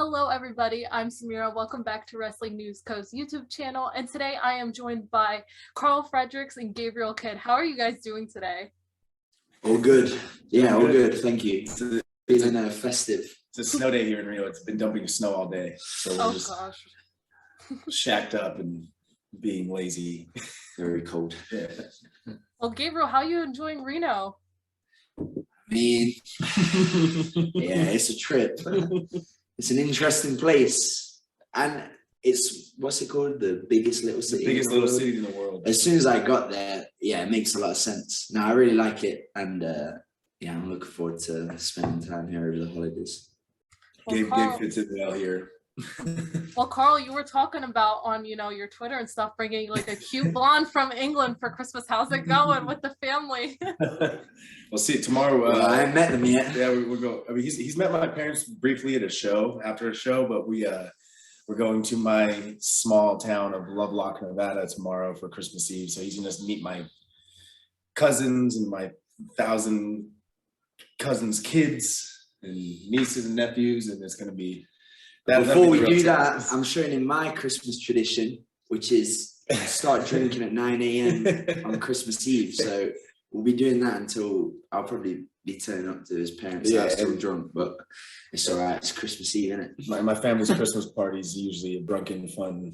Hello everybody, I'm Samira. Welcome back to Wrestling News Co's YouTube channel, and today I am joined by Karl Fredericks and Gabriel Kid. How are you guys doing today? All good. Yeah, all good. Thank you. Feeling festive. It's a snow day here in Rio. It's been dumping snow all day, so we're just shacked up and being lazy. Very cold. Yeah. Well, Gabriel, how are you enjoying Reno? I mean, yeah, it's a trip. It's an interesting place, and it's what's it called? The biggest little city. The biggest little city in the world. As soon as I got there, yeah, it makes a lot of sense. Now I really like it, and yeah, I'm looking forward to spending time here over the holidays. Well, Gabe fits in well here. Well, Karl, you were talking about on your Twitter and stuff, bringing like a cute blonde from England for Christmas. How's it going with the family? We'll see it tomorrow. I haven't met them yet. Yeah, we'll go. I mean, he's met my parents briefly at a show after a show, but we're going to my small town of Lovelock, Nevada tomorrow for Christmas Eve. So he's gonna meet my cousins and my 1,000 cousins' kids and nieces and nephews, and it's gonna be. Before we do that, I'm showing him my Christmas tradition, which is start drinking at 9 a.m. on Christmas Eve. So we'll be doing that until I'll probably be turning up to his parents' house still drunk, but it's all right. It's Christmas Eve, isn't it? My family's Christmas party is usually a drunken, fun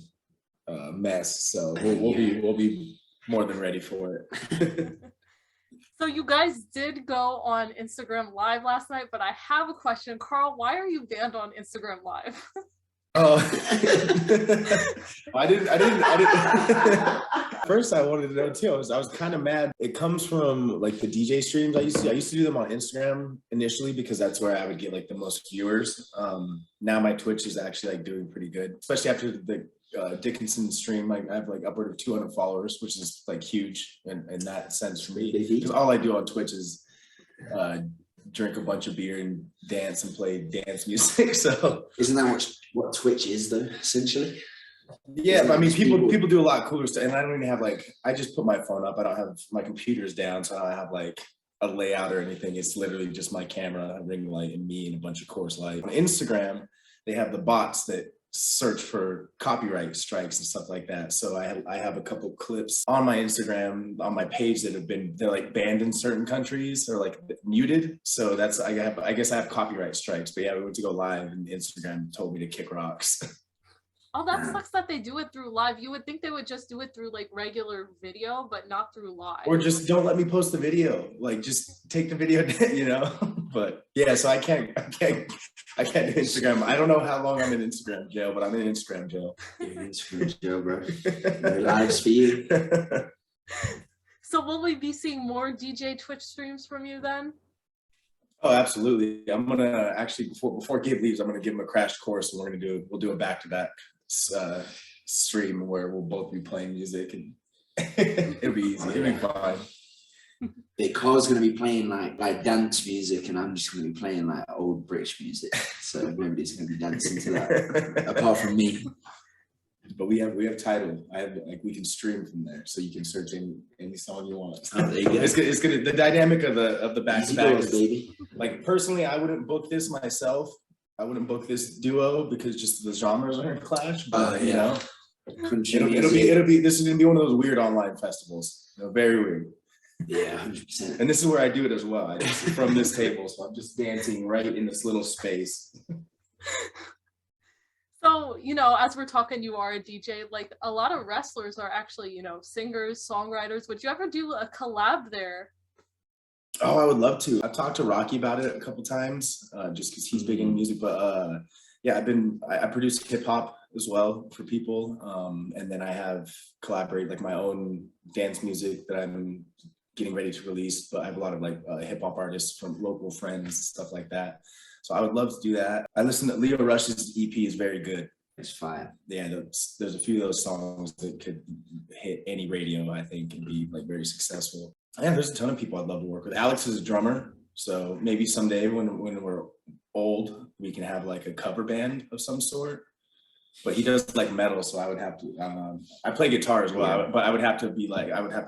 mess. So we'll be more than ready for it. So you guys did go on Instagram Live last night, but I have a question. Karl, why are you banned on Instagram Live? Oh, I didn't. First, I wanted to know too. I was kind of mad. It comes from like the DJ streams I used to do them on Instagram initially because that's where I would get like the most viewers. Now my Twitch is actually like doing pretty good, especially after the Dickinson stream. Like I have like upward of 200 followers, which is like huge in that sense for me. Because all I do on Twitch is drink a bunch of beer and dance and play dance music. So isn't that what Twitch is though, essentially? Yeah, but I mean people do a lot cooler stuff, and I don't even have like, I just put my phone up. I don't have my computers down, so I don't have like a layout or anything. It's literally just my camera, a ring light, and me and a bunch of course light. On Instagram, they have the bots that search for copyright strikes and stuff like that. So I have a couple clips on my Instagram, on my page that they're like banned in certain countries or like muted. So that's, I guess I have copyright strikes. But yeah, we went to go live and Instagram told me to kick rocks. Oh, that sucks that they do it through live. You would think they would just do it through like regular video, but not through live. Or just don't let me post the video. Like just take the video, But yeah, so I can't do Instagram. I don't know how long I'm in Instagram jail, but I'm in Instagram jail. You're in Instagram jail, bro. No lives for you. So will we be seeing more DJ Twitch streams from you then? Oh, absolutely. I'm gonna actually before Gabe leaves, I'm gonna give him a crash course, and we'll do a back-to-back stream where we'll both be playing music, and it'll be easy. It'll be fine. Yeah, Carl's gonna be playing like dance music, and I'm just gonna be playing like old British music. So nobody's gonna be dancing to that apart from me. But we have Tidal. We can stream from there, so you can search any song you want. Oh, there you go. It's gonna the dynamic of the back-to-back is, baby. like personally, I wouldn't book this myself. I wouldn't book this duo because just the genres are gonna clash. But it'll be this is gonna be one of those weird online festivals. Very weird. Yeah, 100%. And this is where I do it as well. I just from this table, so I'm just dancing right in this little space. So, as we're talking, you are a DJ. Like a lot of wrestlers are actually, singers, songwriters. Would you ever do a collab there? Oh, I would love to. I've talked to Rocky about it a couple times, just because he's big in music. But yeah, I produce hip hop as well for people, and then I have collaborate like my own dance music that I'm getting ready to release. But I have a lot of like hip hop artists from local friends, stuff like that. So I would love to do that. I listen to Leo Rush's EP is very good. It's fire. Yeah, there's a few of those songs that could hit any radio, I think, and be like very successful. Yeah, there's a ton of people I'd love to work with. Alex is a drummer, so maybe someday when we're old, we can have like a cover band of some sort. But he does like metal, so I would have to. I play guitar as well, but I would have to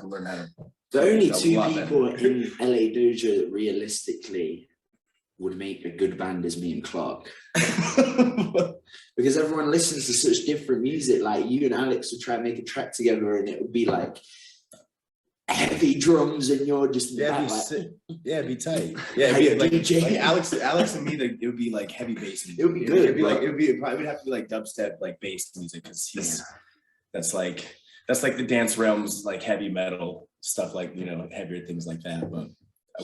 learn how to. The only two people in LA Dojo that realistically would make a good band as me and Clark. Because everyone listens to such different music. Like you and Alex would try and make a track together and it would be like heavy drums and you're just it'd be tight. Yeah, it'd be like DJ. Like Alex and me, it would be like heavy bass music. It would be good. It would have to be like dubstep, like bass music, because that's like the dance realms, like heavy metal stuff, like heavier things like that. But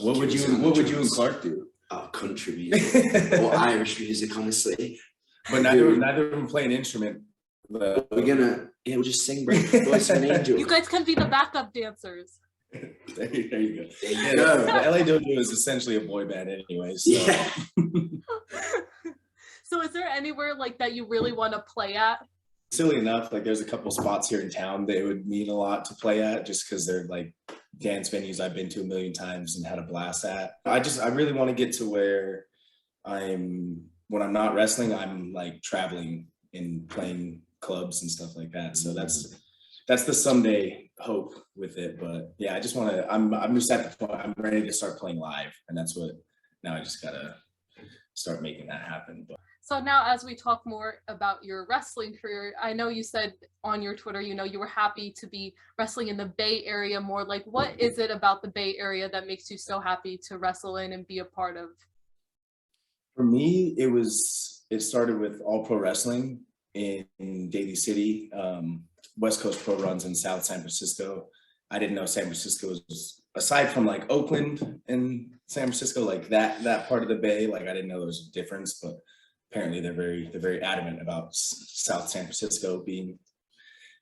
what would you and Clark do? Oh, country music or Irish music, honestly. But neither of them play an instrument. We're gonna we'll just sing Voice of an Angel. You guys can be the backup dancers. There you go. There you go. The LA Dojo is essentially a boy band anyway. So. Yeah. So is there anywhere like that you really want to play at? Silly enough, like there's a couple spots here in town that it would mean a lot to play at, just because they're like dance venues I've been to a million times and had a blast at. I really want to get to where when I'm not wrestling, I'm like traveling and playing clubs and stuff like that. So that's the someday hope with it. But yeah, I just want to, I'm just at the point, I'm ready to start playing live. And that's what, now I just gotta start making that happen. But. So now as we talk more about your wrestling career, I know you said on your Twitter, you were happy to be wrestling in the Bay Area more. Like, what is it about the Bay Area that makes you so happy to wrestle in and be a part of? For me, it started with All Pro Wrestling in Daly City. West Coast Pro runs in South San Francisco. I didn't know San Francisco was, aside from like Oakland and San Francisco, like that part of the Bay, like I didn't know there was a difference, but apparently they're very adamant about South San Francisco being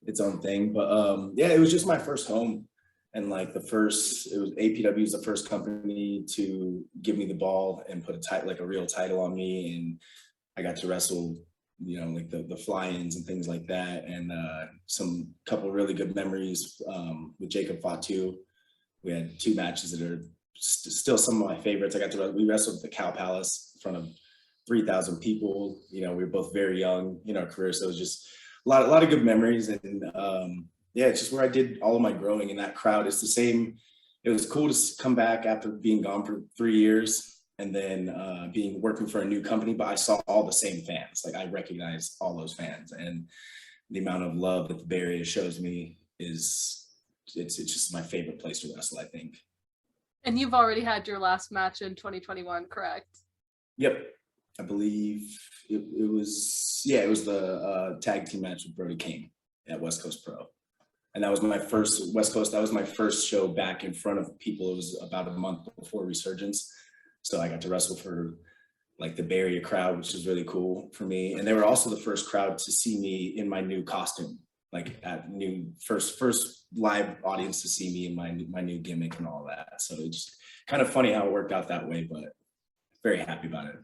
its own thing. But yeah, it was just my first home. And like APW was the first company to give me the ball and put a real title on me. And I got to wrestle, like the fly-ins and things like that. And couple really good memories with Jacob Fatu. We had 2 matches that are still some of my favorites. We wrestled at the Cow Palace in front of 3,000 people. We were both very young in our career. So it was just a lot of good memories. And yeah, it's just where I did all of my growing in that crowd. It's the same. It was cool to come back after being gone for 3 years and then working for a new company, but I saw all the same fans. Like I recognize all those fans, and the amount of love that the Bay Area shows me it's just my favorite place to wrestle, I think. And you've already had your last match in 2021, correct? Yep. I believe it was the tag team match with Brody King at West Coast Pro. And that was my first West Coast. That was my first show back in front of people. It was about a month before Resurgence. So I got to wrestle for like the Bay Area crowd, which is really cool for me. And they were also the first crowd to see me in my new costume, like first live audience to see me in my new gimmick and all that. So it's kind of funny how it worked out that way, but very happy about it.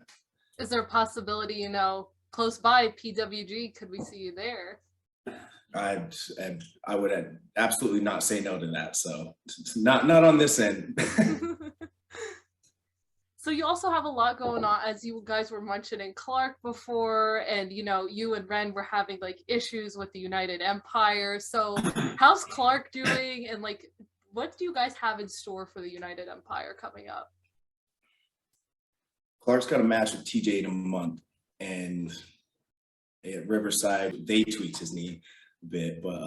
Is there a possibility, close by PWG, could we see you there? I would absolutely not say no to that. So not on this end. So you also have a lot going on, as you guys were mentioning Clark before, and you and Ren were having like issues with the United Empire. So how's Clark doing, and like what do you guys have in store for the United Empire coming up? Clark's got a match with TJ in a month, and at Riverside they tweaked his knee a bit, but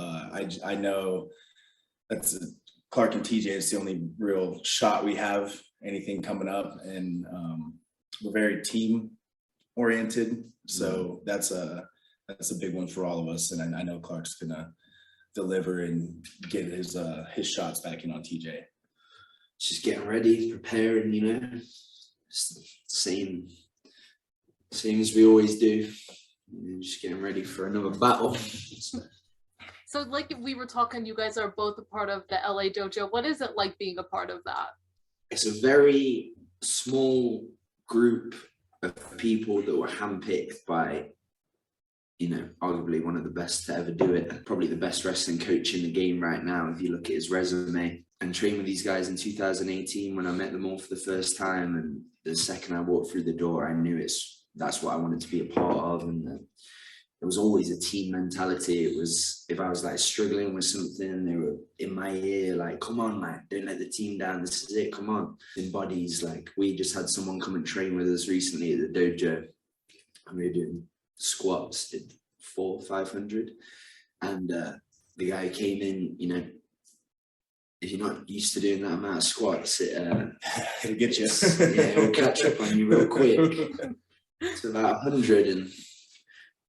I know that's Clark and TJ is the only real shot we have anything coming up, and we're very team oriented, so that's a big one for all of us, and I know Clark's gonna deliver and get his shots back in on TJ. Just getting ready, preparing, same as we always do. Just getting ready for another battle. So like we were talking, you guys are both a part of the LA Dojo. What is it like being a part of that? It's a very small group of people that were handpicked by, arguably one of the best to ever do it. Probably the best wrestling coach in the game right now, if you look at his resume. And trained with these guys in 2018 when I met them all for the first time. And the second I walked through the door, I knew that's what I wanted to be a part of. And it was always a team mentality. It was, if I was like struggling with something, they were in my ear, like, come on, man, don't let the team down. This is it, come on. In bodies, like we just had someone come and train with us recently at the dojo, and we were doing squats, did 400-500. And the guy came in, you know, if you're not used to doing that amount of squats, it'll get you. Yeah, it'll catch up on you real quick. It's about 100 and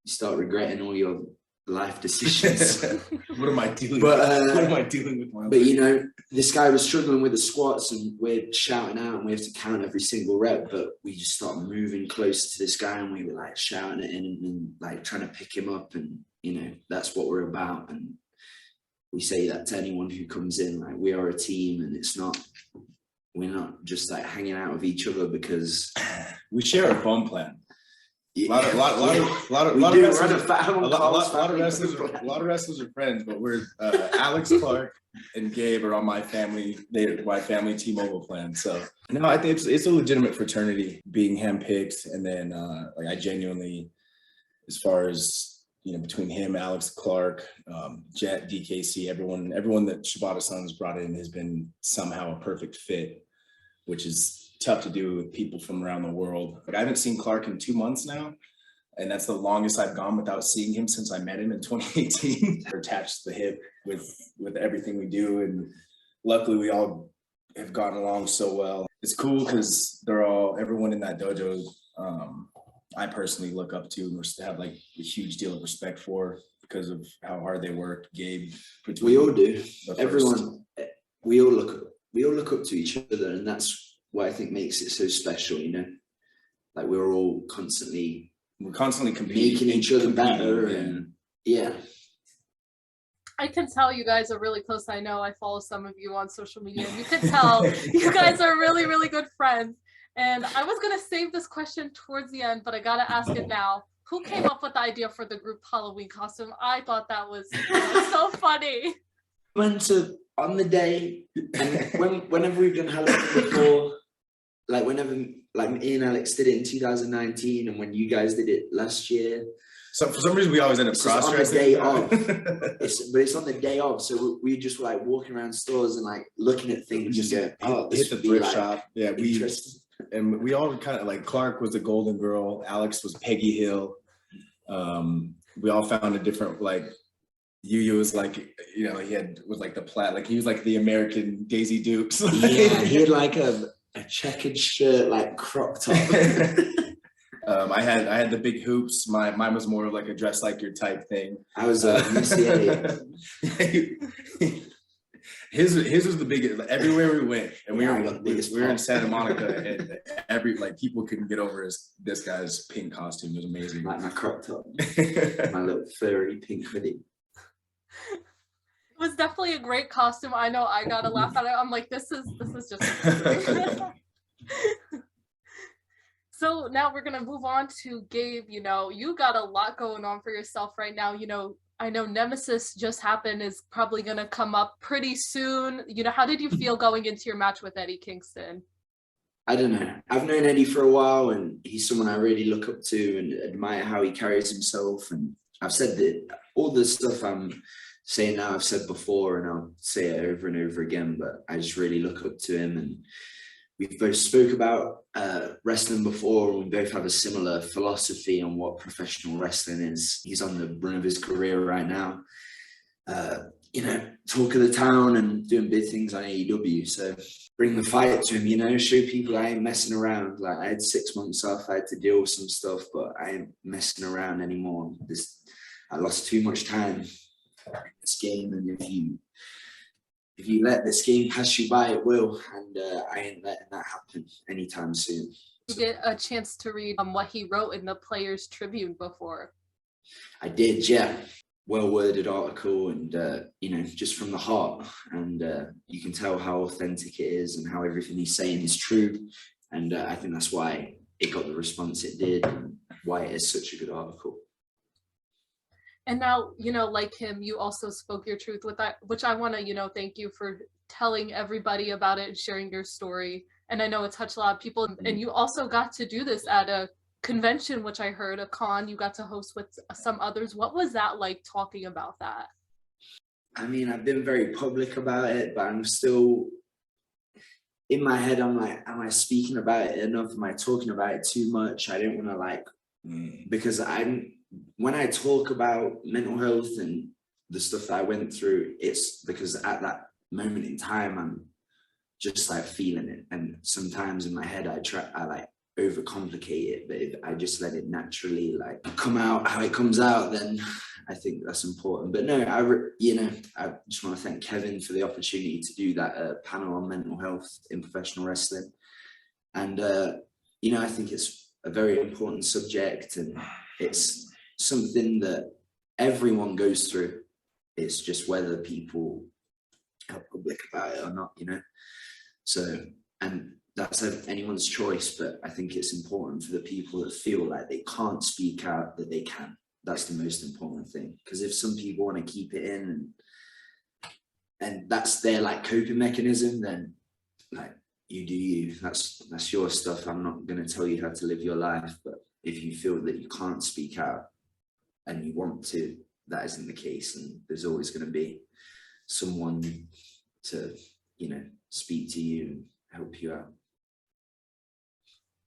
you start regretting all your life decisions. What am I doing? What am I doing with my life? But you know, this guy was struggling with the squats and we're shouting out and we have to count every single rep, but we just start moving close to this guy and we were like shouting at him and like trying to pick him up, and you know, that's what we're about. And we say that to anyone who comes in, like we are a team, and we're not just like hanging out with each other because we share a bum plan. Yeah. A lot of wrestlers are friends, but we're Alex, Clark, and Gabe are on my family T-Mobile plan. So no, I think it's a legitimate fraternity being handpicked, and then like I genuinely, as far as you know, between him, Alex, Clark, Jet, DKC, everyone that Shibata-san's brought in has been somehow a perfect fit, which is tough to do with people from around the world. Like I haven't seen Clark in 2 months now, and that's the longest I've gone without seeing him since I met him in 2018. We're attached to the hip with everything we do, and luckily we all have gotten along so well. It's cool because everyone in that dojo I personally look up to and have like a huge deal of respect for because of how hard they work. Gabe, we all do. Everyone, we all look up to each other, and that's what I think makes it so special. You know, like we're constantly competing, making each other better, and yeah. I can tell you guys are really close. I know I follow some of you on social media. You can tell you guys are really, really good friends. And I was going to save this question towards the end, but I got to ask it now. Who came up with the idea for the group Halloween costume? I thought that was so funny. On the day, and whenever we've done Halloween before, like whenever, like me and Alex did it in 2019, and when you guys did it last year. So for some reason, we always end up cross-dressing. On the day of. But it's on the day of, so we just were like walking around stores and like looking at things. Just go, oh, hit the thrift shop. Yeah, and we all kind of like, Clark was the Golden Girl, Alex was Peggy Hill. We all found a different, like, Yu was like, you know, was like the like he was like the American Daisy Dukes. Yeah, he had like a checkered shirt, like crop top. I had the big hoops. Mine was more of like a dress like your type thing. I was UCA. His was the biggest. Everywhere we went, and we were in Santa Monica, and people couldn't get over this guy's pink costume. It was amazing. Like my crop top, my little furry pink hoodie. It was definitely a great costume. I know I got a laugh at it. I'm like, this is just amazing. So now we're gonna move on to Gabe. You know, you got a lot going on for yourself right now. You know, I know Nemesis just happened, is probably gonna come up pretty soon. You know, how did you feel going into your match with Eddie Kingston? I don't know. I've known Eddie for a while, and he's someone I really look up to and admire how he carries himself. And I've said that all the stuff I'm saying now, I've said before, and I'll say it over and over again, but I just really look up to him. And we've both spoke about wrestling before, and we both have a similar philosophy on what professional wrestling is. He's on the run of his career right now, you know, talk of the town and doing big things on AEW. So bring the fight to him, you know, show people I ain't messing around. Like I had 6 months off, I had to deal with some stuff, but I ain't messing around anymore. I lost too much time in this game, and if you let this game pass you by, it will, and I ain't letting that happen anytime soon. You get a chance to read what he wrote in the Players Tribune before. I did, yeah. Well-worded article, and you know, just from the heart, and you can tell how authentic it is and how everything he's saying is true, and I think that's why it got the response it did, and why it is such a good article. And now, you know, like him, you also spoke your truth with that, which I want to, you know, thank you for telling everybody about it and sharing your story. And I know it touched a lot of people. And you also got to do this at a convention, which I heard, a con you got to host with some others. What was that like, talking about that? I mean, I've been very public about it, but I'm still in my head. I'm like, am I speaking about it enough? Am I talking about it too much? I don't want to like, because when I talk about mental health and the stuff that I went through, it's because at that moment in time, I'm just like feeling it. And sometimes in my head, I like overcomplicate it, but if I just let it naturally like come out how it comes out, then I think that's important. But no, I just want to thank Kevin for the opportunity to do that panel on mental health in professional wrestling. And I think it's a very important subject, and it's something that everyone goes through. It's just whether people are public about it or not, So, and that's anyone's choice, but I think it's important for the people that feel like they can't speak out, that they can. That's the most important thing. Because if some people want to keep it in and that's their like coping mechanism, then like you do you. That's your stuff. I'm not going to tell you how to live your life, but if you feel that you can't speak out and you want to, that isn't the case, and there's always going to be someone to, speak to you and help you out.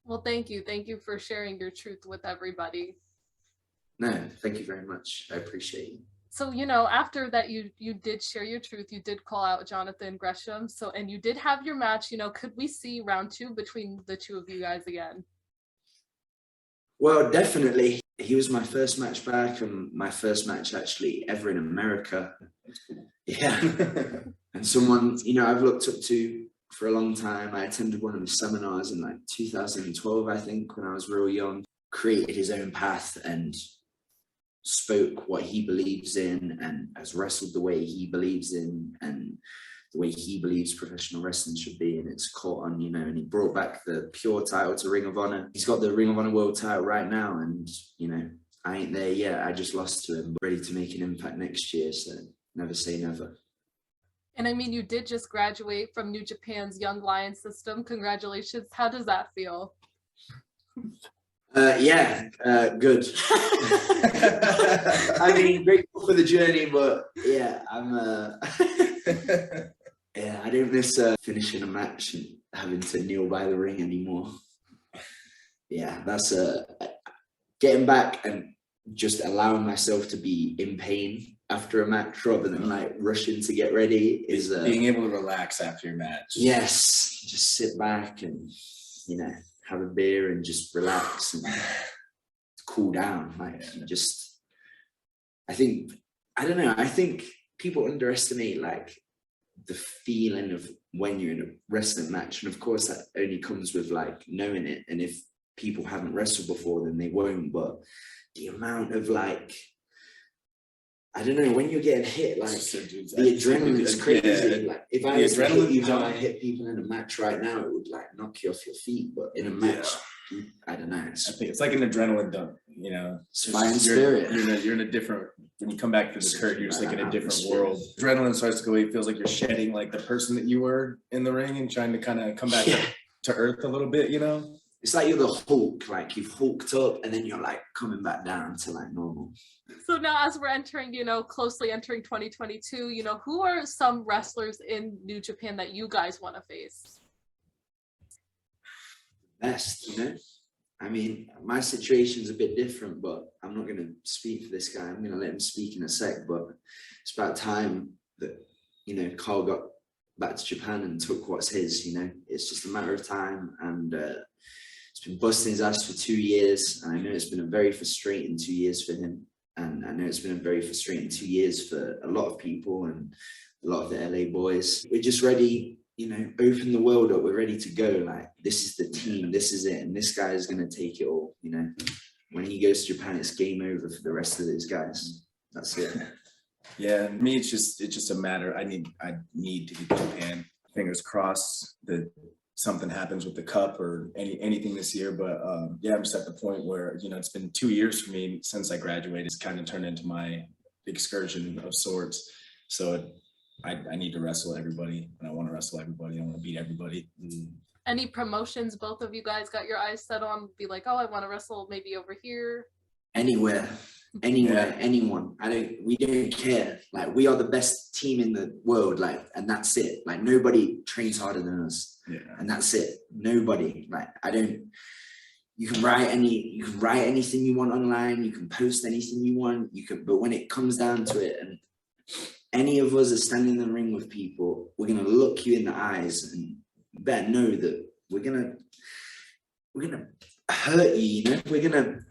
Well, thank you. Thank you for sharing your truth with everybody. No, thank you very much. I appreciate it. So, after that, you did share your truth. You did call out Jonathan Gresham. So, and you did have your match. Could we see round 2 between the two of you guys again? Well, definitely. He was my first match back, and my first match actually ever in America. Yeah. And someone, I've looked up to for a long time. I attended one of his seminars in like 2012, I think, when I was real young. Created his own path and spoke what he believes in, and has wrestled the way he believes in and the way he believes professional wrestling should be, and it's caught on, and he brought back the pure title to Ring of Honor. He's got the Ring of Honor world title right now, and I ain't there yet. I just lost to him, ready to make an impact next year, so never say never. And I mean, you did just graduate from New Japan's Young Lion system. Congratulations. How does that feel? Good. I mean, grateful for the journey, but yeah, I don't miss finishing a match and having to kneel by the ring anymore. Yeah, that's getting back and just allowing myself to be in pain after a match rather than like rushing to get ready is being able to relax after your match. Yes, just sit back and have a beer and just relax and cool down. Like I think people underestimate like the feeling of when you're in a wrestling match, and of course that only comes with like knowing it, and if people haven't wrestled before then they won't, but the amount of like, I don't know, when you're getting hit, like the adrenaline is crazy. Yeah. Like if I was to hit you how I hit people in a match right now, it would like knock you off your feet. But in a match, I don't know. I think it's like an adrenaline dump, It's fire and spirit. You're in a different, when you come back to the curtain, you're just like in a different world. Adrenaline starts to go away. It feels like you're shedding like the person that you were in the ring and trying to kind of come back to earth a little bit, It's like you're the Hulk, like you've hulked up and then you're like coming back down to like normal. So now as we're entering, closely entering 2022, who are some wrestlers in New Japan that you guys want to face? Best, I mean, my situation's a bit different, but I'm not going to speak for this guy. I'm going to let him speak in a sec, but it's about time that, Karl got back to Japan and took what's his, It's just a matter of time, and he's been busting his ass for 2 years, and I know it's been a very frustrating 2 years for him, and I know it's been a very frustrating 2 years for a lot of people and a lot of the LA boys. We're just ready, open the world up. We're ready to go. Like, this is the team, this is it, and this guy is going to take it all. When he goes to Japan, it's game over for the rest of those guys. That's it. Yeah, me, it's just a matter. I need to get to Japan. Fingers crossed that something happens with the cup or anything this year. But I'm just at the point where it's been 2 years for me since I graduated. It's kind of turned into my excursion of sorts. So I need to wrestle everybody, and I want to wrestle everybody. I want to beat everybody. Any promotions both of you guys got your eyes set on? Be like, oh, I want to wrestle maybe over here. Anywhere, anyone. We don't care. Like, we are the best team in the world, like, and that's it. Like, nobody trains harder than us. Yeah. And that's it. Nobody. Like, you can write anything you want online, you can post anything you want, but when it comes down to it, and any of us are standing in the ring with people, we're gonna look you in the eyes and you better know that we're gonna hurt you, you know?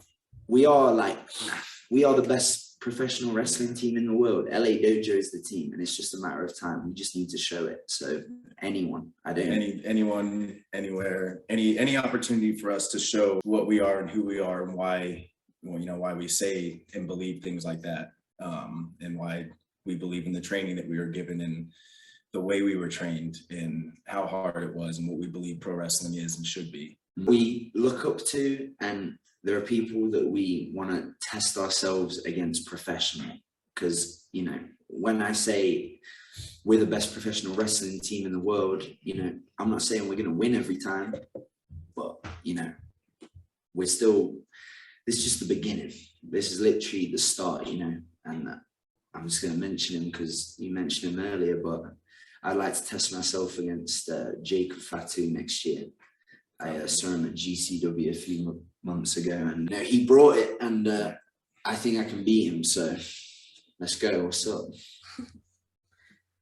We are the best professional wrestling team in the world. LA Dojo is the team, and it's just a matter of time. We just need to show it. So anyone, anyone, anywhere, any opportunity for us to show what we are and who we are and why, you know, why we say and believe things like that, and why we believe in the training that we were given and the way we were trained and how hard it was and what we believe pro wrestling is and should be. We look up to, and there are people that we want to test ourselves against professionally. Because, you know, when I say we're the best professional wrestling team in the world, you know, I'm not saying we're going to win every time, but, you know, this is just the beginning. This is literally the start, you know, and I'm just going to mention him because you mentioned him earlier, but I'd like to test myself against Jacob Fatu next year. I saw him at GCW a few months ago, and you know, he brought it, and I think I can beat him. So let's go. What's up?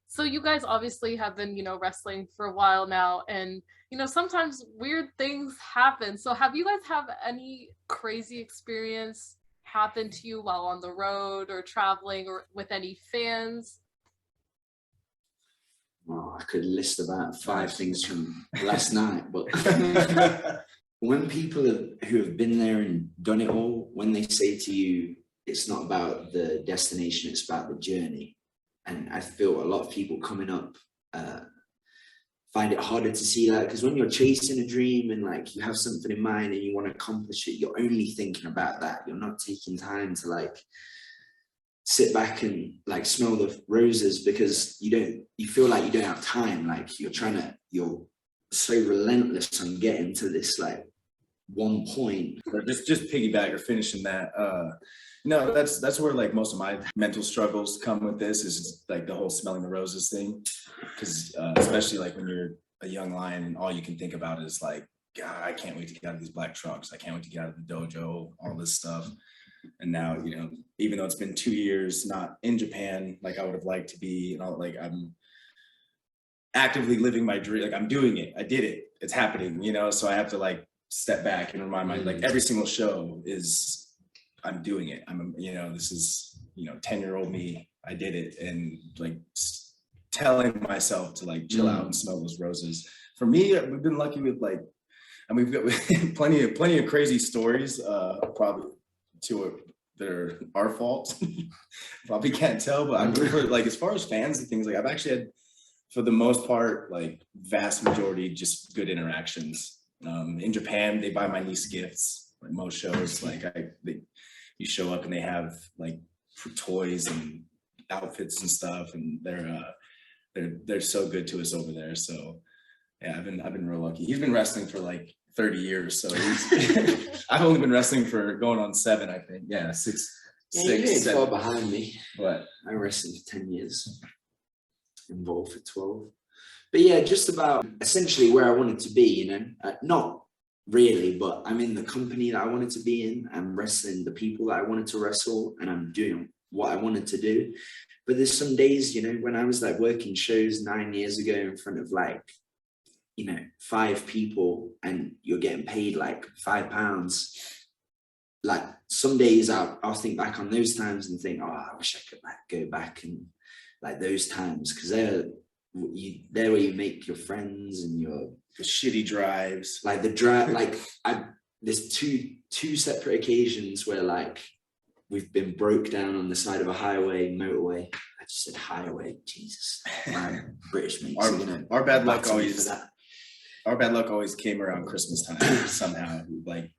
So you guys obviously have been, you know, wrestling for a while now, and you know, sometimes weird things happen. So have you guys have any crazy experience happen to you while on the road or traveling or with any fans? Well, I could list about 5 things from last night, but when people who have been there and done it all, when they say to you, it's not about the destination, it's about the journey. And I feel a lot of people coming up find it harder to see that, because when you're chasing a dream and like you have something in mind and you want to accomplish it, you're only thinking about that. You're not taking time to like sit back and like smell the roses, because you feel like you don't have time. Like you're so relentless on getting to this like one point. Just piggyback or finishing that. No, that's where like most of my mental struggles come with this, is like the whole smelling the roses thing. Because especially like when you're a young lion and all you can think about is like, God, I can't wait to get out of these black trunks. I can't wait to get out of the dojo, all this stuff. And now, you know, even though it's been 2 years, not in Japan like I would have liked to be, and all, like I'm actively living my dream. Like I'm doing it. I did it. It's happening, you know? So I have to like step back and remind myself, like every single show is, I'm doing it. You know, this is, you know, 10-year-old me. I did it. And like telling myself to like chill out and smell those roses. For me, we've been lucky with like, and we've got plenty of crazy stories, probably that are our fault. Probably can't tell, but I'm like, as far as fans and things, like I've actually had, for the most part, like vast majority, just good interactions. In Japan, they buy my niece gifts, like most shows. Like you show up and they have like toys and outfits and stuff, and they're so good to us over there. So yeah, I've been real lucky. He's been wrestling for like 30 years, so I've only been wrestling for going on 7, I think. Yeah, 6. Yeah, you're far behind me. But I wrestled for 10 years, involved for 12. But yeah, just about essentially where I wanted to be, you know, not really, but I'm in the company that I wanted to be in. I'm wrestling the people that I wanted to wrestle, and I'm doing what I wanted to do. But there's some days, you know, when I was like working shows 9 years ago in front of like, you know, 5 people, and you're getting paid like £5. Like some days I'll think back on those times and think, oh, I wish I could like go back and like those times, because they're where you make your friends and the shitty drives. Like the drive, like there's two separate occasions where like we've been broke down on the side of a motorway. I just said highway, Jesus. My British mates are gonna our bad luck always. Our bad luck always came around Christmas time somehow. Like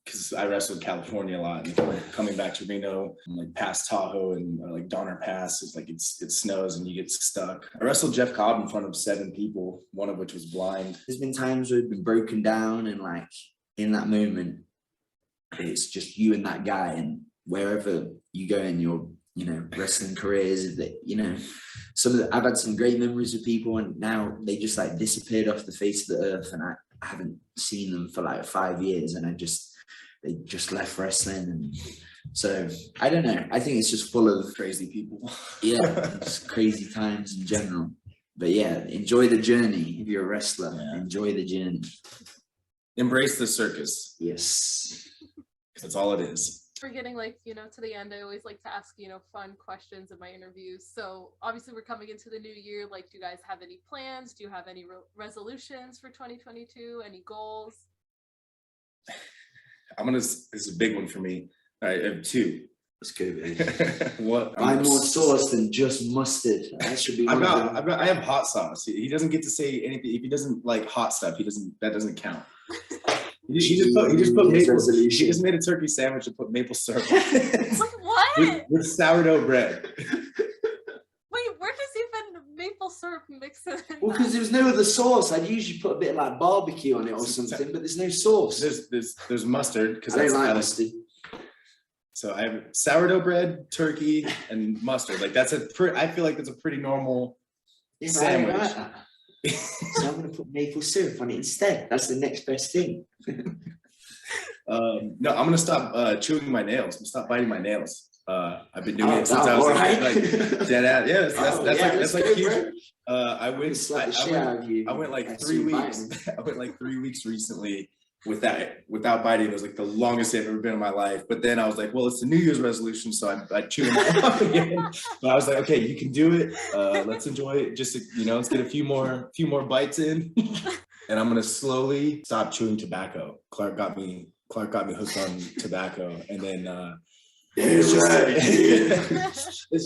because I wrestled in California a lot, and coming back to Reno, and like past Tahoe and like Donner Pass, it's like it snows and you get stuck. I wrestled Jeff Cobb in front of 7 people, one of which was blind. There's been times where we've been broken down, and like in that moment, it's just you and that guy, and wherever you go in your, you know, wrestling careers, that, you know, I've had some great memories with people, and now they just like disappeared off the face of the earth, and I haven't seen them for like 5 years, and they just left wrestling. And so I don't know, I think it's just full of Crazy people. Yeah, just crazy times in general. But yeah, enjoy the journey. If you're a wrestler, enjoy the journey. Embrace the circus. Yes, that's all it is. For getting like, you know, to the end, I always like to ask, you know, fun questions in my interviews. So obviously we're coming into the new year. Like, do you guys have any plans? Do you have any resolutions for 2022? Any goals? This is a big one for me. All right, I have 2. let's go, baby. What? Buy more sauce than just mustard. That should be. I have hot sauce. He doesn't get to say anything if he doesn't like hot stuff. That doesn't count. He just put maple. She just made a turkey sandwich and put maple syrup on it. What? With sourdough bread. Wait, where does even maple syrup mix in? Well, because there's no other sauce. I'd usually put a bit of like barbecue on it or something, but there's no sauce. There's mustard, because I don't like mustard. So I have sourdough bread, turkey, and mustard. Like I feel like that's a pretty normal sandwich. Right. So I'm gonna put maple syrup on it instead. That's the next best thing. No, I'm gonna stop chewing my nails. I'm gonna stop biting my nails. I've been doing it since I was like dead at. Yeah, that's like huge. I went like 3 weeks. I went like 3 weeks recently without biting. It was like the longest I've ever been in my life. But then I was like, well, it's a New Year's resolution, so I chewed them off again. But I was like, okay, you can do it. Let's enjoy it. Just, you know, let's get a few more bites in. And I'm gonna slowly stop chewing tobacco. Clark got me hooked on tobacco, and then it's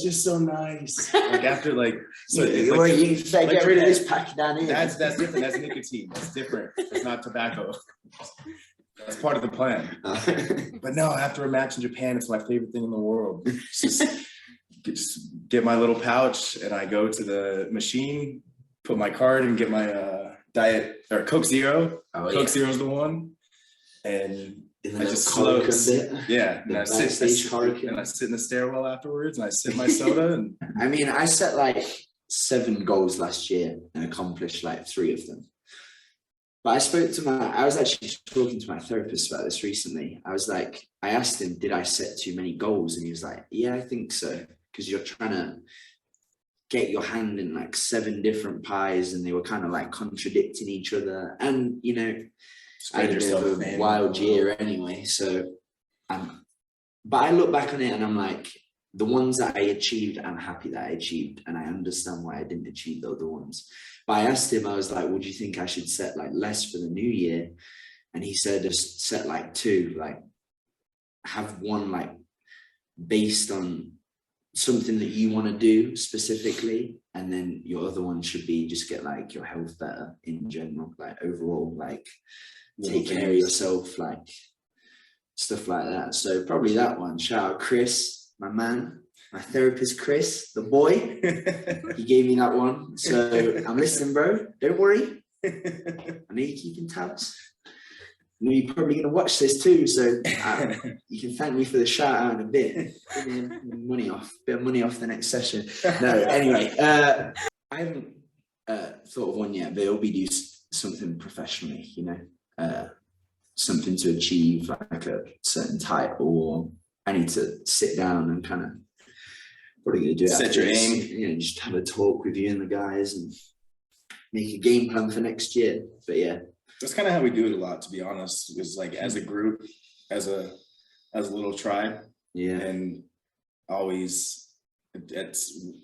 just so nice. Like after like, so you get rid of this pack down here. That's different. That's nicotine. That's different. It's not tobacco. That's part of the plan. But no, after a match in Japan, it's my favorite thing in the world. Just get my little pouch, and I go to the machine, put my card, and get my diet or Coke Zero. Coke Zero's the one, and I just slow and I sit in the stairwell afterwards, and I sip my soda. And I mean, I set like 7 goals last year and accomplished like 3 of them. But I was actually talking to my therapist about this recently. I asked him, did I set too many goals? And he was like, yeah, I think so. Because you're trying to get your hand in like 7 different pies, and they were kind of like contradicting each other. And, you know, I had a bit of a wild year anyway, so but I look back on it and I'm like, the ones that I achieved, I'm happy that I achieved, and I understand why I didn't achieve the other ones. But I asked him, I was like, would you think I should set like less for the new year? And he said, just set like 2, like have one like based on something that you want to do specifically, and then your other one should be just get like your health better in general, like overall, like take care of yourself, like stuff like that. So probably that one. Shout out Chris, my man, my therapist Chris, the boy. He gave me that one. So I'm listening, bro. Don't worry. I know you're keeping tabs. I know you're probably gonna watch this too, so you can thank me for the shout out in a bit. Give me money off, bit of money off the next session. No, anyway, I haven't thought of one yet, but it'll be do something professionally, you know. Something to achieve, like a certain title, or I need to sit down and kind of probably gonna do it. Set your aim. You know, just have a talk with you and the guys and make a game plan for next year. But yeah, that's kind of how we do it a lot, to be honest. Is like as a group, as a little tribe. Yeah, and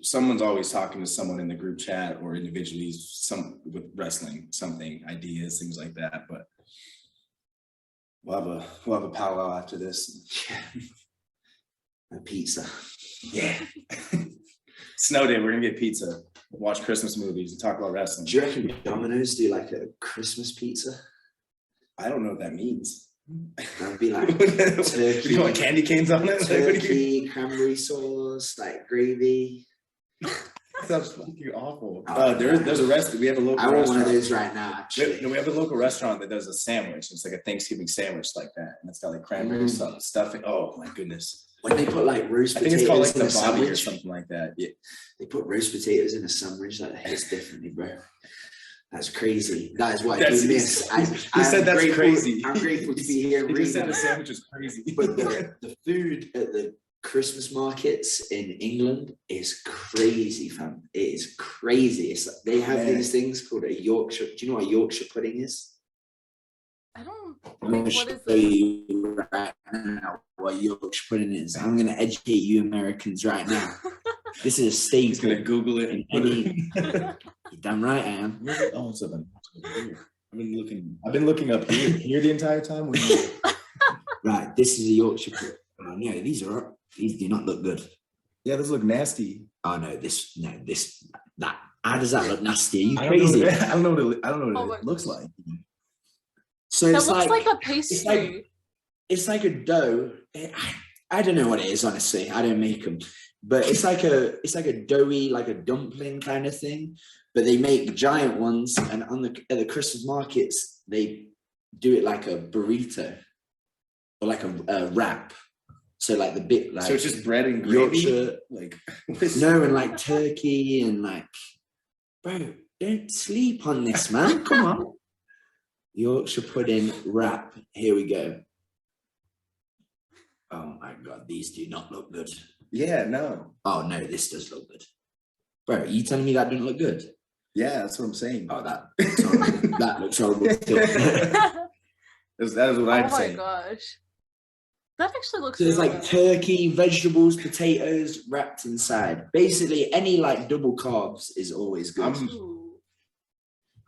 someone's always talking to someone in the group chat or individually, some with wrestling, something, ideas, things like that. But we'll have a powwow after this. a pizza. Yeah. Snow day, we're gonna get pizza, watch Christmas movies, and talk about wrestling. Do you reckon Domino's do like a Christmas pizza? I don't know what that means. That'd be like turkey. You want candy canes on it? Turkey, cranberry sauce, like gravy. Sounds fucking awful. There's a restaurant. We have a local I want restaurant. one of those right now, actually. We have a local restaurant that does a sandwich. It's like a Thanksgiving sandwich like that. And it's got like cranberry stuffing. Oh my goodness. When they put like roast potatoes, I think it's called like in the Bobby sandwich, or something like that. Yeah. They put roast potatoes in a sandwich. That hits differently, bro. That's crazy. That is what I do miss. He said that's crazy. I'm grateful to be here. He just said the sandwich is crazy. But the food at the Christmas markets in England is crazy, fam. It is crazy. It's like they have these things called a Yorkshire. Do you know what a Yorkshire pudding is? I don't I'm going to think, what show is it? you right now what Yorkshire pudding is. I'm going to educate you Americans right now. This is a staple. He's going to Google it. In any... You're damn right I am. Oh, what's up? I've been looking up here the entire time. Right, this is a Yorkshire pudding. Oh, no, these do not look good. Yeah, those look nasty. Oh no, that. How does that look nasty? Are you crazy? I don't know what it looks like. So That it's looks like a pastry. It's like a dough. I don't know what it is, honestly. I don't make them, but it's like a doughy, like a dumpling kind of thing. But they make giant ones, and at the Christmas markets they do it like a burrito or like a wrap. So like the bit like so it's just bread and gravy, Yorkshire, like no, and like turkey and like, bro, don't sleep on this, man. Come on. Yorkshire pudding wrap. Here we go. Oh my god, these do not look good. Yeah, no. Oh no, this does look good. Bro, are you telling me that didn't look good? Yeah, that's what I'm saying. Oh, that looks horrible. That is what I'm saying. Oh my gosh. That actually looks So there's really like good. turkey, vegetables, potatoes wrapped inside. Basically, any like double carbs is always good.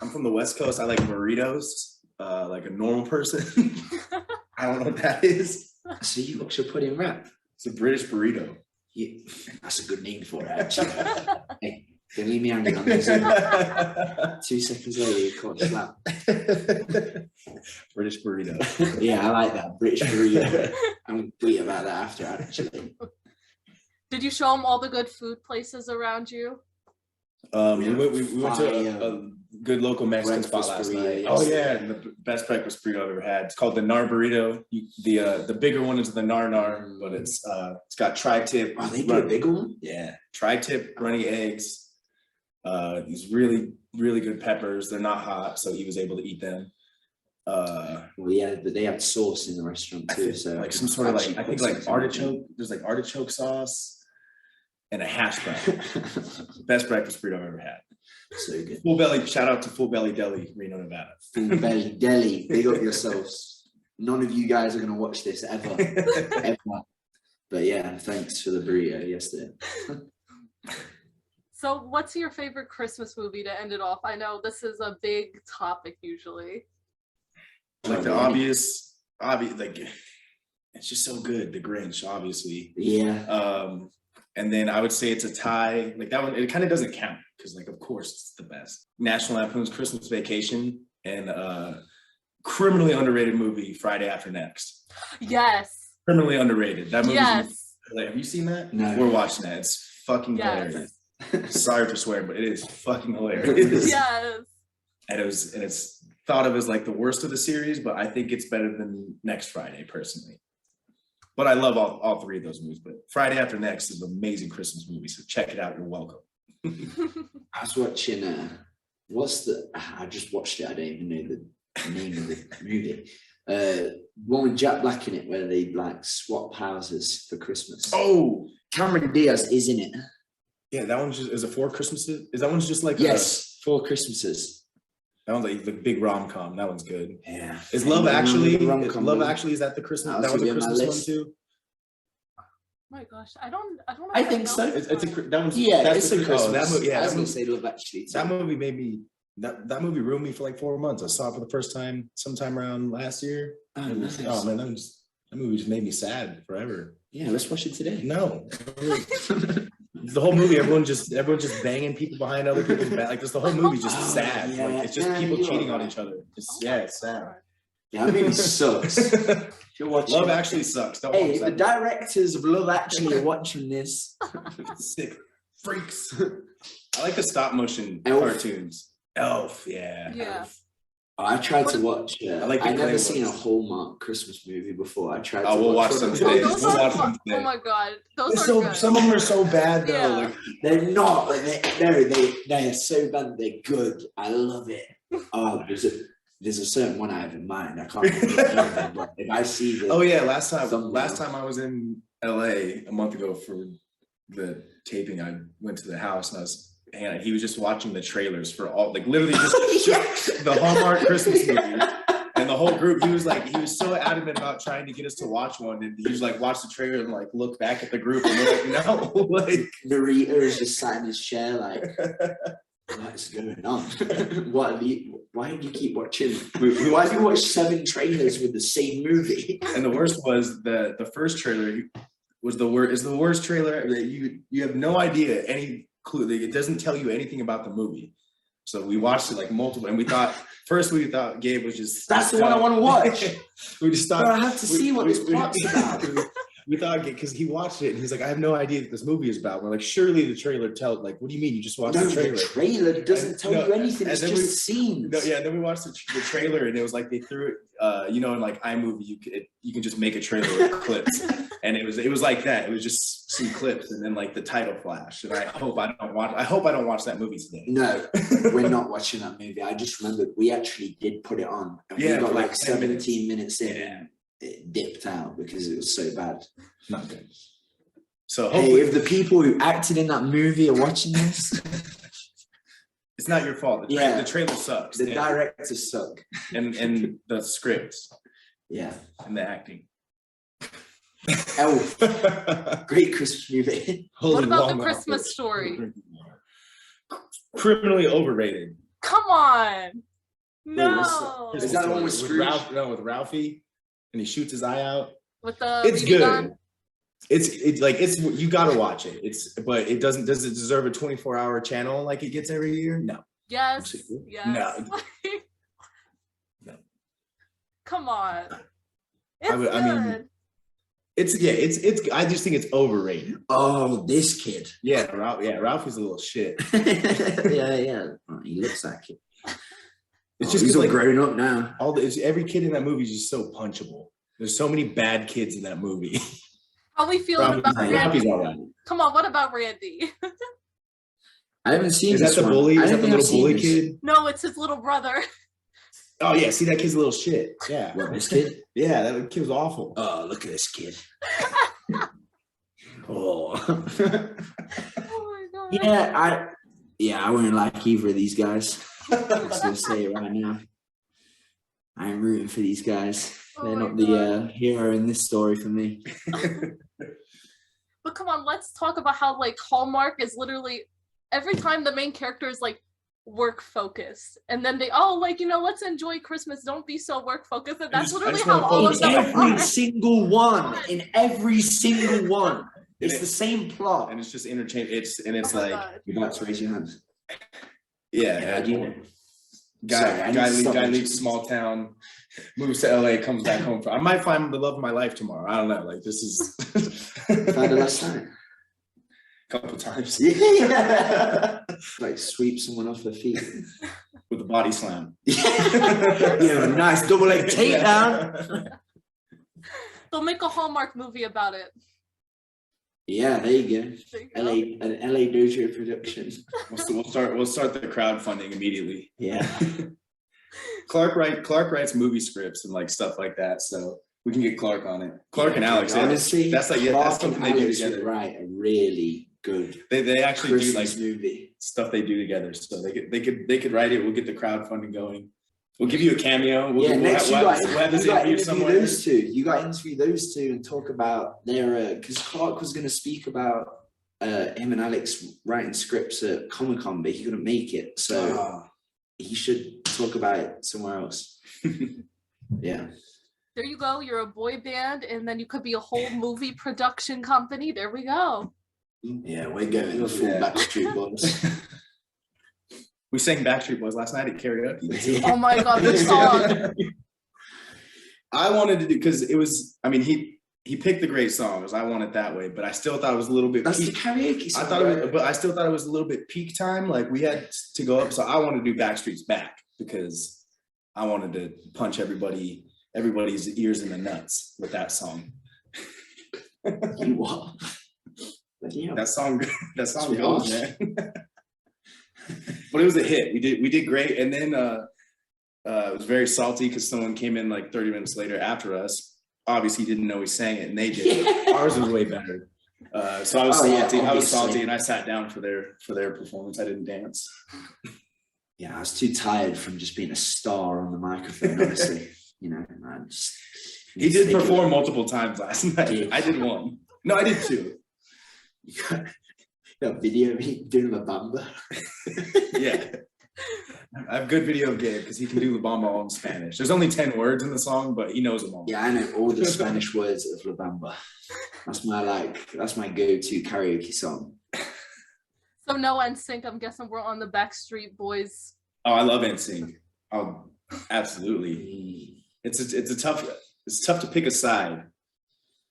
I'm from the West Coast. I like burritos, like a normal person. I don't know what that is. So Yorkshire pudding wrap. It's a British burrito. Yeah, that's a good name for it, actually. Hey, don't leave me hanging on this. 2 seconds later, you caught a slap. British burrito. Yeah, I like that. British burrito. I'm going to tweet about that after, actually. Did you show them all the good food places around you? We went to a good local Mexican spot last night. Yes. Oh yeah, and the best breakfast burrito I've ever had. It's called the Nar burrito. The bigger one is the Nar, but it's got tri-tip. Oh, they do a bigger one? Yeah, tri-tip runny eggs. These really good peppers. They're not hot, so he was able to eat them. Well, yeah, but they have sauce in the restaurant too. So like some sort of like, I think like artichoke. There's like artichoke sauce and a hash brown. Best breakfast burrito I've ever had. So good. Full Belly, shout out to Full Belly Deli, Reno, Nevada. Full Belly Deli, big up yourselves. None of you guys are going to watch this ever. Ever. But yeah, thanks for the burrito yesterday. So what's your favorite Christmas movie to end it off? I know this is a big topic usually. Like the obvious, like it's just so good. The Grinch, obviously. Yeah. And then I would say it's a tie. Like that one, it kind of doesn't count because, like, of course, it's the best. National Lampoon's Christmas Vacation and criminally underrated movie, Friday After Next. Yes. Criminally underrated. That movie. Yes. Like, have you seen that? No. We're watching that. It's fucking hilarious. Sorry for swearing, but it is fucking hilarious. Yes. And it's thought of as like the worst of the series, but I think it's better than Next Friday personally. But I love all three of those movies. But Friday After Next is an amazing Christmas movie, so check it out. You're welcome. I was watching. I just watched it. I don't even know the name of the movie. One with Jack Black in it, where they like swap houses for Christmas. Oh, Cameron Diaz is in it. Yeah, that one's just is it 4 Christmases? Is that one's just like 4 Christmases. That one's like the big rom-com. That one's good. Yeah. Is Love Actually? Rom-com, Love Actually, is that the Christmas? That was a Christmas one too. Oh my gosh, I don't know. I think so. It's a that one's it's a Christmas. that movie, I was gonna say Love Actually too. That movie made me that movie ruined me for like 4 months. I saw it for the first time sometime around last year. Oh, nice. Oh man, that movie just made me sad forever. Yeah, let's watch it today. No. The whole movie, everyone's just banging people behind other people's back. Like, just the whole movie's just sad. Yeah, like, it's just people cheating on each other. It's sad. God. Yeah, that movie sucks. You're watching Love Actually sucks. Don't Hey, watch the that. directors of Love Actually are watching this. Sick freaks. I like the stop motion Elf. cartoons. Elf, yeah. Yeah. Elf. I tried to watch. like the I've never clay seen a ones. Hallmark Christmas movie before. I tried to We'll watch one them of today. Oh, those We'll are watch fun. them today. Oh my god, those They're are so, good. some of them are so bad though. Yeah. Like, They're not. They're so bad. They're good. I love it. Oh, there's a certain one I have in mind. I can't remember. But if I see the oh yeah, last time thumbnail. I was in LA a month ago for the taping, I went to the house and I was hanging out. He was just watching the trailers for all, like literally just the Hallmark Christmas movies. And the whole group, he was so adamant about trying to get us to watch one, and he was like, watch the trailer and like look back at the group, and we're like, no, like Narita is just sat in his chair, like, what's going on? Why do you keep watching? Why do you watch 7 trailers with the same movie? And the worst was the first trailer was the worst trailer that you have no idea any clue. It doesn't tell you anything about the movie. So we watched it like multiple, and we thought Gabe was just. That's the one I want to watch. We just thought. But I have to see what this plot's about. We thought, because he watched it and he's like, I have no idea what this movie is about. We're like, surely the trailer tells. Like, what do you mean you just watched the trailer? The trailer doesn't tell you anything. It's then just scenes. No, yeah. Then we watched the trailer, and it was like they threw it. You know, in like iMovie, you can just make a trailer with clips, and it was like that. It was just some clips, and then like the title flash. And I hope I don't watch that movie today. No, we're not watching that movie. I just remembered we actually did put it on, and we got like 17 minutes in. Yeah. It dipped out because it was so bad. Not good. So hey, if the people who acted in that movie are watching this, it's not your fault. The trailer sucks. The directors suck. And the scripts. Yeah. And the acting. Elf. Great Christmas movie. What about the Christmas Story? Criminally overrated. Come on. No. Is that the one with Scrooge? With Ralphie, and he shoots his eye out. With the it's BB good. gun? It's you gotta watch it. But it does it deserve a 24-hour channel like it gets every year? No. Yes. Yes. No. No. Come on. I mean, it's I just think it's overrated. Oh, this kid. Yeah, Ralphie's a little shit. yeah. Oh, he looks like it. It's just he's all like grown up now. Every kid in that movie is just so punchable. There's so many bad kids in that movie. How we feeling about Randy? All right. Come on, what about Randy? I haven't seen Is this that the one. bully? Is that the little bully kid? No, it's his little brother. Oh yeah, see that kid's a little shit. Yeah. What, this kid? Yeah, that kid was awful. Oh, look at this kid. Oh. Oh my god. I wouldn't like either of these guys. I'm just gonna say it right now. I'm rooting for these guys. They're not the hero in this story for me. But come on, let's talk about how like Hallmark is literally every time the main character is like work focused, and then they let's enjoy Christmas. Don't be so work focused. And that's literally how all of them are. Every single one. It's the same plot. And it's just interchangeable. It's Oh my like God. You're about to raise your hands. Yeah. Guy leaves small town, moves to LA, comes back home. I might find the love of my life tomorrow. I don't know. Like this is Found it last time. a couple times. Yeah. Like sweep someone off their feet. With a body slam. Yeah, nice double leg takedown. They'll make a Hallmark movie about it. Yeah, there you go. There you go. An LA Dojo production. We'll start the crowdfunding immediately. Yeah. Clark writes movie scripts and like stuff like that, so we can get Clark on it. Clark and Alex, honestly, that's something they do together. Right, a really good. They actually Christmas do like movie stuff they do together. So they could write it. We'll get the crowdfunding going. We'll give you a cameo. Next you got to interview somewhere. those two. You got to interview those two and talk about their because Clark was going to speak about him and Alex writing scripts at Comic-Con, but he couldn't make it, so he should talk about it somewhere else. Yeah. There you go. You're a boy band, and then you could be a whole movie production company. There we go. Yeah, we're going the full Backstreet Boys. We sang Backstreet Boys last night at karaoke. Oh my god, which song? I wanted to do, because it was, I mean, he picked the great songs. I want it that way, but I still thought it was a little bit. That's the karaoke song. I thought it was, but I still thought it was a little bit peak time. Like we had to go up, so I wanted to do Backstreet's Back because I wanted to punch everybody's ears in the nuts with that song. You what? Yeah. That song goes, man. But it was a hit. We did great, and then it was very salty because someone came in like 30 minutes later after us. Obviously didn't know we sang it, and they did. Yeah. Ours was way better. So I was salty. I was salty, and I sat down for their performance. I didn't dance. Yeah, I was too tired from just being a star on the microphone. Honestly, you know, he did perform multiple times last night. Yeah. I did one. No, I did two. You got video of me doing La Bamba. Yeah. I have good video of Gabe because he can do La Bamba all in Spanish. There's only 10 words in the song, but he knows them all. Yeah, I know all the Spanish words of La Bamba. That's my go-to karaoke song. So no NSYNC, I'm guessing we're on the Backstreet Boys. Oh, I love NSYNC. Oh, absolutely. It's tough to pick a side.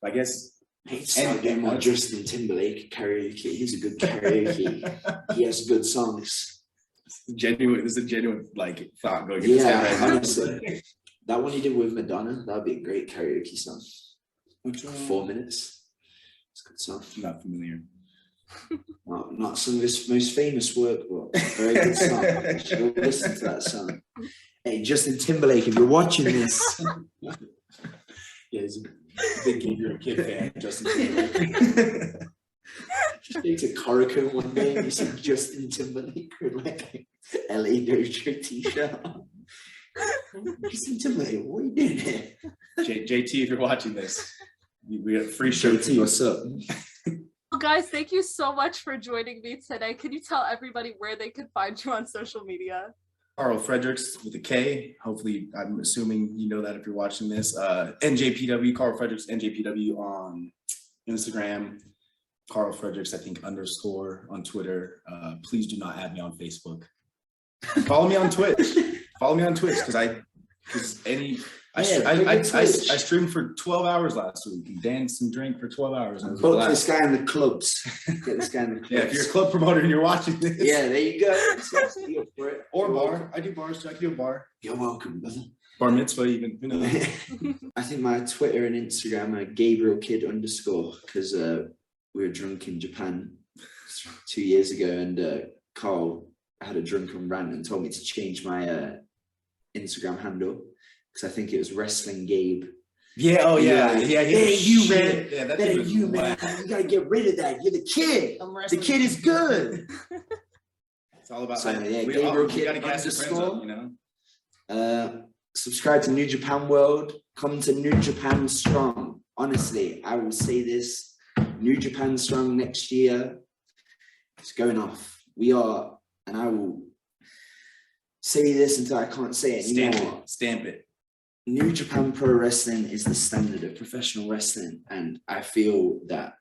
I guess. It's doing more Justin Timberlake karaoke. He's a good karaoke. He has good songs. This is a genuine like thought going. Yeah, honestly, that one he did with Madonna, that would be a great karaoke song. Which one? 4 minutes. It's a good song. I'm not familiar. Well, not some of his most famous work, but very good song. You should go listen to that song. Hey, Justin Timberlake, if you're watching this, yeah, he's a big Gabriel Kid fan. Justin Timberlake. Just go to Karaoke one day and you see Justin Timberlake with like a LA Dojo t-shirt on. Justin Timberlake, what are you doing here? JT, if you're watching this, we have free shirt. JT, what's up? Well, guys, thank you so much for joining me today. Can you tell everybody where they can find you on social media? Karl Fredericks with a K. Hopefully, I'm assuming you know that if you're watching this. NJPW, Karl Fredericks, NJPW on Instagram. Karl Fredericks, I think, _, on Twitter. Please do not add me on Facebook. Follow me on Twitch. Follow me on Twitch because I streamed for 12 hours last week and danced and drank for 12 hours. Book this guy in the clubs. Get this guy in the clubs. Yeah, if you're a club promoter and you're watching this. Yeah, there you go. Or bar. I do bars too. I can do a bar. You're welcome, brother. Bar mitzvah even. You know. I think my Twitter and Instagram are GabrielKid_ because we were drunk in Japan 2 years ago, and Karl had a drunken rant and told me to change my Instagram handle because I think it was Wrestling Gabe. Yeah, oh yeah, yeah. Hey, you man, yeah, that ain't you, man. You gotta get rid of that. You're the kid. The kid is good. It's all about that. Yeah, Gabriel Kid _. You know? Subscribe to New Japan World. Come to New Japan Strong. Honestly, I will say this. New Japan Strong next year. It's going off. We are, and I will say this until I can't say it anymore. Stamp it. New Japan Pro Wrestling is the standard of professional wrestling. And I feel that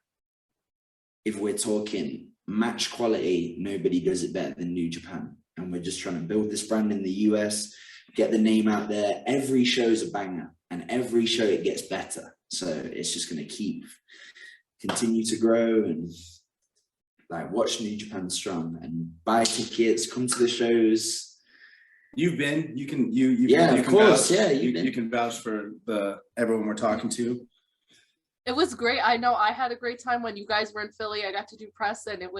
if we're talking match quality, nobody does it better than New Japan. And we're just trying to build this brand in the US, get the name out there. Every show is a banger, and every show it gets better. So it's just going to continue to grow, and like watch New Japan Strong and buy tickets, come to the shows. You've been, you can of course, vouch, yeah, you can vouch for everyone we're talking to. It was great. I know I had a great time when you guys were in Philly. I got to do press, and it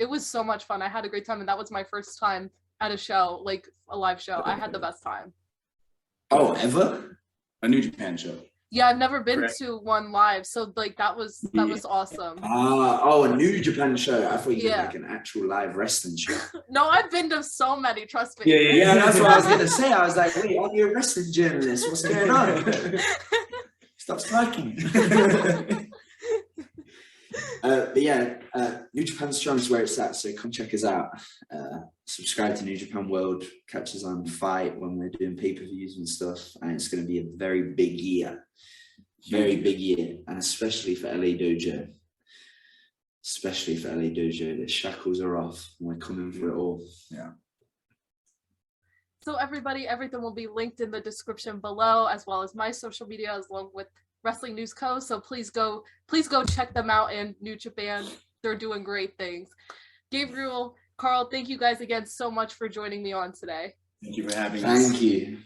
was so much fun. I had a great time, and that was my first time at a show, like a live show. I had the best time. Oh, ever? A New Japan show. Yeah, I've never been to one live, so like that was awesome. A New Japan show. I thought you meant like an actual live wrestling show. No, I've been to so many, trust me. Yeah, that's what I was gonna say. I was like, wait, are you a wrestling journalist? What's going on? Stop slacking. But yeah, New Japan Strong is where it's at, so come check us out. Subscribe to New Japan World, catch us on Fight when we're doing pay-per-views and stuff, and it's going to be a very big year. Very big year, and especially for LA Dojo. Especially for LA Dojo, the shackles are off, and we're coming for it all. Yeah. So everybody, everything will be linked in the description below, as well as my social media, along with Wrestling News Co. So please go check them out in New Japan. They're doing great things. Gabriel, Karl, thank you guys again so much for joining me on today. Thank you for having us. Thank you.